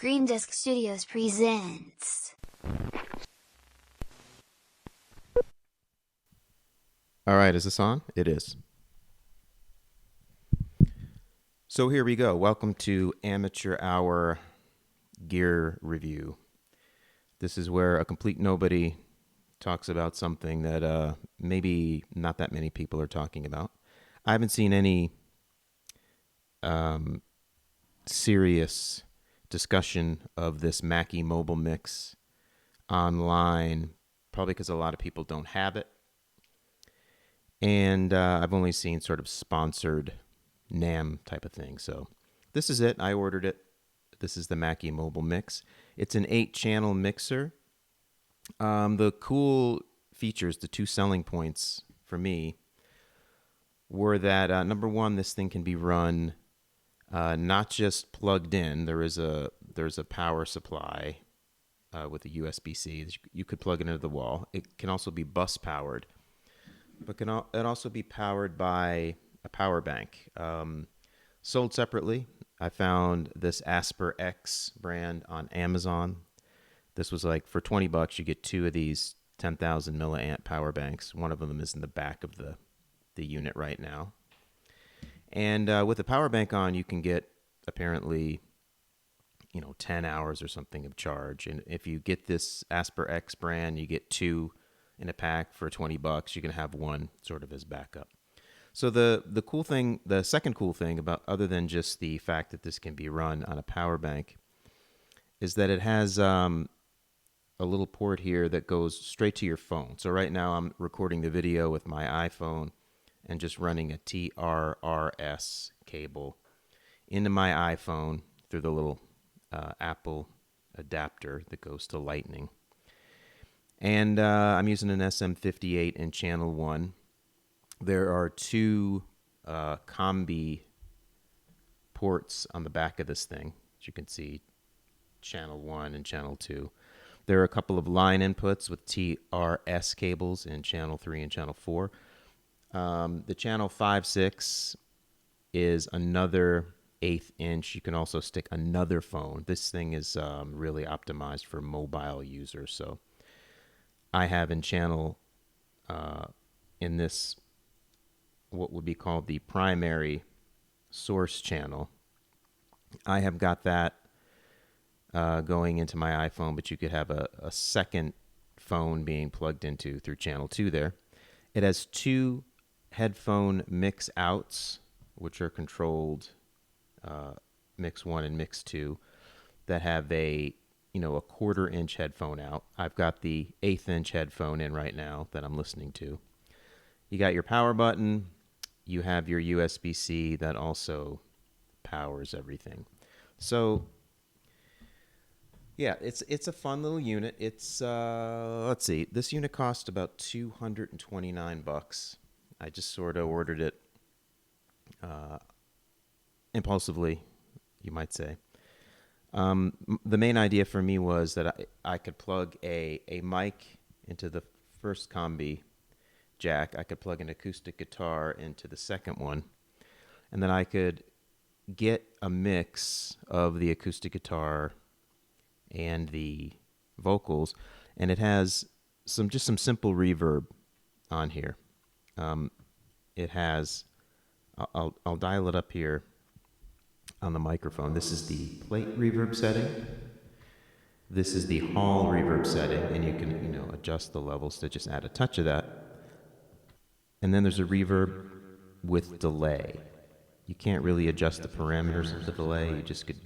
Green Disc Studios presents. All right, is this on? It is. So here we go. Welcome to Amateur Hour Gear Review. This is where a complete nobody talks about something that maybe not that many people are talking about. I haven't seen any serious discussion of this Mackie MobileMix online, probably because a lot of people don't have it. And I've only seen sort of sponsored NAM type of thing. So this is it. I ordered it. This is the Mackie MobileMix. It's an 8-channel mixer. The cool features, the two selling points for me, were that number one, this thing can be run not just plugged in. There's a power supply with a USB-C. You could plug it into the wall. It can also be bus powered, but it also be powered by a power bank. Sold separately. I found this Asper X brand on Amazon. This was like, for $20, you get two of these 10,000 milliamp power banks. One of them is in the back of the unit right now. And with the power bank on, you can get apparently, 10 hours or something of charge. And if you get this Asper X brand, you get two in a pack for $20. You can have one sort of as backup. So the cool thing, the second cool thing about, other than just the fact that this can be run on a power bank, is that it has a little port here that goes straight to your phone. So right now I'm recording the video with my iPhone and just running a TRRS cable into my iPhone through the little Apple adapter that goes to Lightning. And I'm using an SM58 in channel 1. There are two combi ports on the back of this thing, as you can see, channel 1 and channel 2. There are a couple of line inputs with TRS cables in channel 3 and channel 4. The channel 5.6 is another 1/8 inch. You can also stick another phone. This thing is really optimized for mobile users. So I have in channel, in this, what would be called the primary source channel, I have got that going into my iPhone, but you could have a second phone being plugged into through channel 2 there. It has two headphone mix outs, which are controlled, mix 1 and mix 2, that have a 1/4 inch headphone out. I've got the 1/8 inch headphone in right now that I'm listening to. You got your power button. You have your USB-C that also powers everything. So yeah, it's a fun little unit. It's let's see, this unit cost about $229. I just sort of ordered it impulsively, you might say. The main idea for me was that I could plug a mic into the first combi jack. I could plug an acoustic guitar into the second one, and then I could get a mix of the acoustic guitar and the vocals, and it has some simple reverb on here. It has, I'll dial it up here on the microphone. This is the plate reverb setting. This is the hall reverb setting, and you can adjust the levels to just add a touch of that. And then there's a reverb with delay. You can't really adjust the parameters of the delay. You just could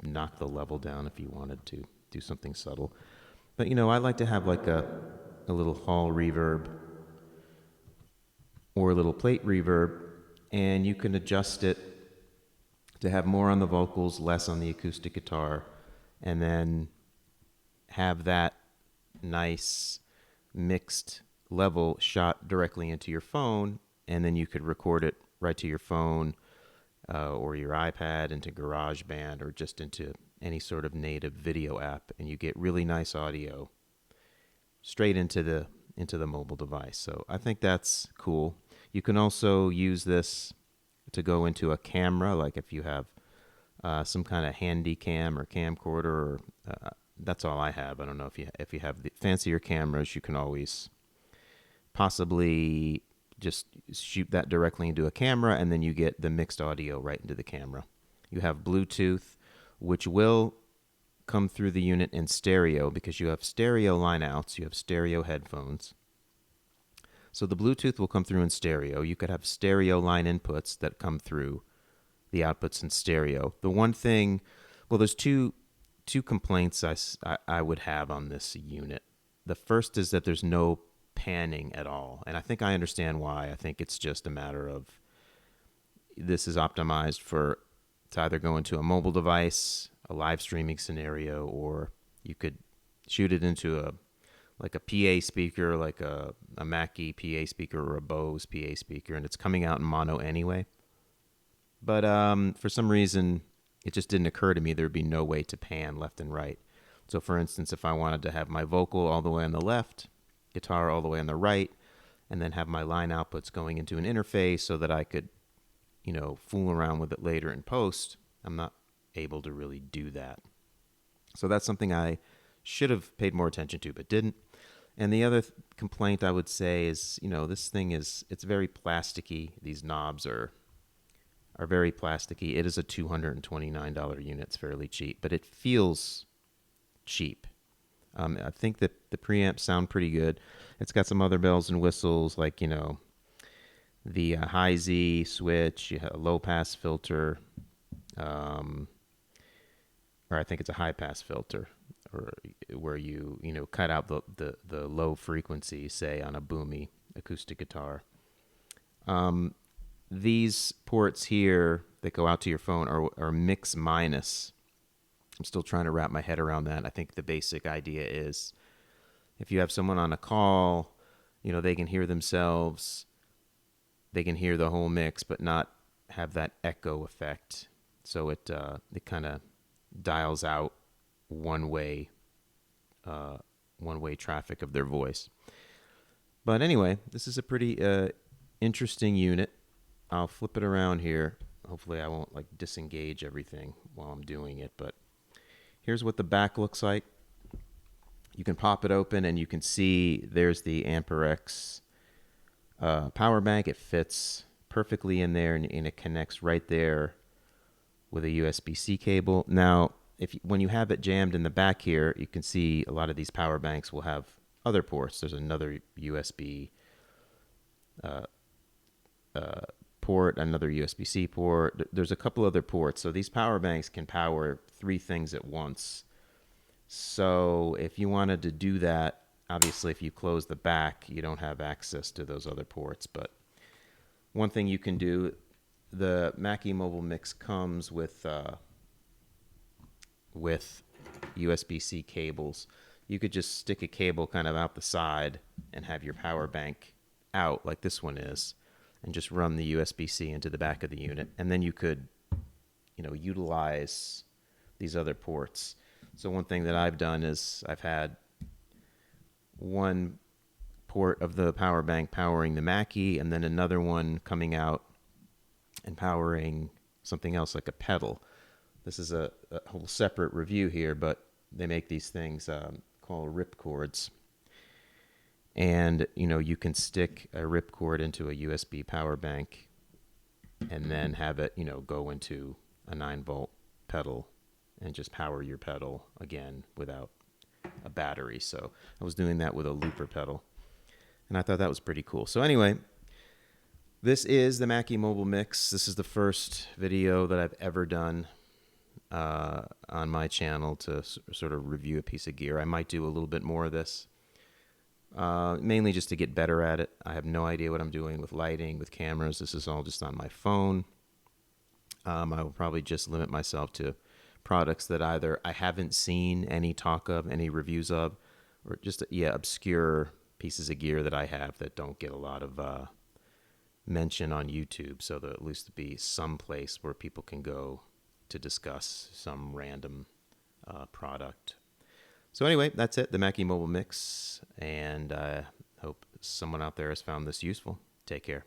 knock the level down if you wanted to do something subtle. But I like to have like a little hall reverb or a little plate reverb, and you can adjust it to have more on the vocals, less on the acoustic guitar, and then have that nice mixed level shot directly into your phone, and then you could record it right to your phone or your iPad, into GarageBand, or just into any sort of native video app, and you get really nice audio straight into the mobile device. So I think that's cool. You can also use this to go into a camera, like if you have some kind of handy cam or camcorder. Or that's all I have. I don't know if you have the fancier cameras, you can always possibly just shoot that directly into a camera, and then you get the mixed audio right into the camera. You have Bluetooth, which will come through the unit in stereo because you have stereo line outs, you have stereo headphones. So the Bluetooth will come through in stereo. You could have stereo line inputs that come through the outputs in stereo. The one thing, well, there's two complaints I would have on this unit. The first is that there's no panning at all, and I think I understand why. I think it's just a matter of this is optimized for to either go into a mobile device, a live streaming scenario, or you could shoot it into a PA speaker, like a Mackie PA speaker or a Bose PA speaker, and it's coming out in mono anyway. But for some reason, it just didn't occur to me there'd be no way to pan left and right. So for instance, if I wanted to have my vocal all the way on the left, guitar all the way on the right, and then have my line outputs going into an interface so that I could, fool around with it later in post, I'm not able to really do that. So that's something I should have paid more attention to, but didn't. And the other complaint I would say is, this thing it's very plasticky. These knobs are very plasticky. It is a $229 unit. It's fairly cheap, but it feels cheap. I think that the preamps sound pretty good. It's got some other bells and whistles, like, the high Z switch, you have a low pass filter, or I think it's a high pass filter, or where you cut out the low frequency, say on a boomy acoustic guitar. These ports here that go out to your phone are mix minus. I'm still trying to wrap my head around that. I think the basic idea is if you have someone on a call, they can hear themselves, they can hear the whole mix, but not have that echo effect. So it kind of dials out one-way traffic of their voice. But anyway, this is a pretty interesting unit. I'll flip it around here. Hopefully I won't disengage everything while I'm doing it, but here's what the back looks like. You can pop it open and you can see there's the AmperX power bank. It fits perfectly in there, and it connects right there with a USB-C cable. Now, when you have it jammed in the back here, you can see a lot of these power banks will have other ports. There's another USB port, another USB-C port. There's a couple other ports. So these power banks can power 3 things at once. So if you wanted to do that, obviously if you close the back, you don't have access to those other ports. But one thing you can do, the Mackie MobileMix comes with USB-C cables. You could just stick a cable kind of out the side and have your power bank out like this one is, and just run the USB-C into the back of the unit. And then you could, utilize these other ports. So one thing that I've done is I've had one port of the power bank powering the Mackie, and then another one coming out and powering something else like a pedal. This is a whole separate review here, but they make these things called rip cords. And, you can stick a rip cord into a USB power bank and then have it, go into a 9-volt pedal and just power your pedal again without a battery. So I was doing that with a looper pedal, and I thought that was pretty cool. So anyway, this is the Mackie MobileMix. This is the first video that I've ever done on my channel to sort of review a piece of gear. I might do a little bit more of this. Mainly just to get better at it. I have no idea what I'm doing with lighting, with cameras. This is all just on my phone. I will probably just limit myself to products that either I haven't seen any talk of, any reviews of, or just, obscure pieces of gear that I have that don't get a lot of mention on YouTube. So there'll at least be some place where people can go to discuss some random product. So anyway, that's it, the Mackie MobileMix, and I hope someone out there has found this useful. Take care.